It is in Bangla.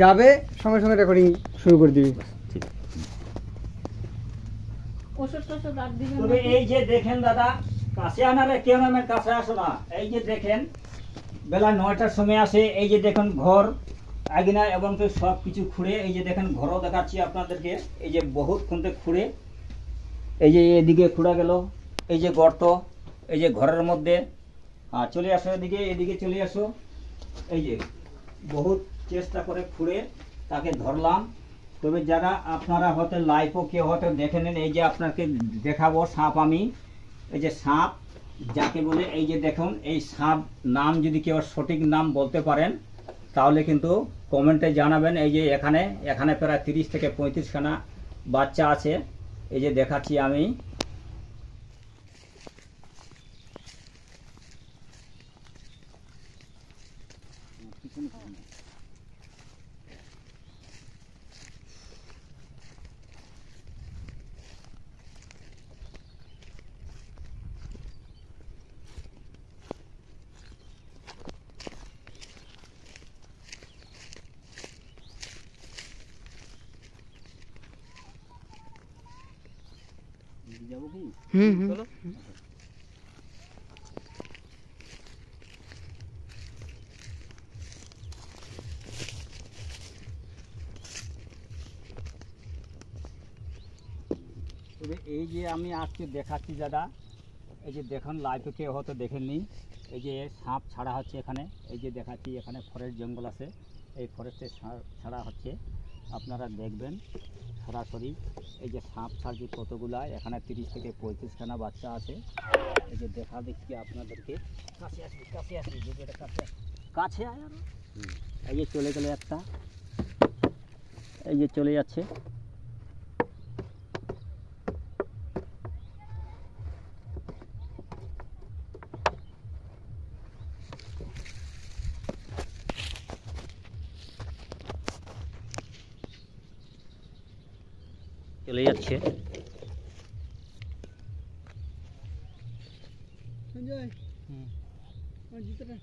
যাবে সঙ্গে সঙ্গে রেকর্ডিং শুরু করে দিবি। তবে এই যে দেখেন দাদা, কাছে আনারে কেন আমার কাছে আসো না, এই যে দেখেন বেলা 9টার সময় আসে, এই যে দেখুন ঘর আগিনা এবং সব কিছু খুঁড়ে, এই যে দেখেন ঘরও দেখাচ্ছি আপনাদেরকে, এই যে বহুত খুঁড়ে খুঁড়ে, এই যে এদিকে খুঁড়া গেল, এই যে গর্ত, এই যে ঘরের মধ্যে চলে আসো, এদিকে এদিকে চলে আসো, এই যে বহুত চেষ্টা করে খুঁড়ে তাকে ধরলাম। তবে যারা আপনারা হয়তো লাইভও কেউ হয়তো দেখে নেন, এই যে আপনাকে দেখাবো সাপ, আমি এই যে সাপ যাকে বলে, এই যে দেখুন এই সাপ নাম যদি কেউ সঠিক নাম বলতে পারেন তাহলে কিন্তু কমেন্টে জানাবেন। এই যে এখানে এখানে প্রায় 30 থেকে 35খানা বাচ্চা আছে, এই যে দেখাচ্ছি আমি। চলো। তবে এই যে আমি আজকে দেখাচ্ছি দাদা, এই যে দেখুন লাইভে কেউ হয়তো দেখেননি, এই যে সাপ ছাড়া হচ্ছে এখানে, এই যে দেখাচ্ছি এখানে ফরেস্ট জঙ্গল আছে, এই ফরেস্টে ছাড়া হচ্ছে, আপনারা দেখবেন সরাসরি। এই যে সাপ ছাড়ছি কতগুলা, এখানে 30 থেকে 35খানা বাচ্চা আছে, এই যে দেখা দেখছি আপনাদেরকে। কাছে আসবি কাছে আসবি, যদি এটা কাছে কাছে আয় আরো। এই যে চলে গেল একটা, এই যে চলে যাচ্ছে, চলে যাচ্ছে। সঞ্জয়, জুতোটা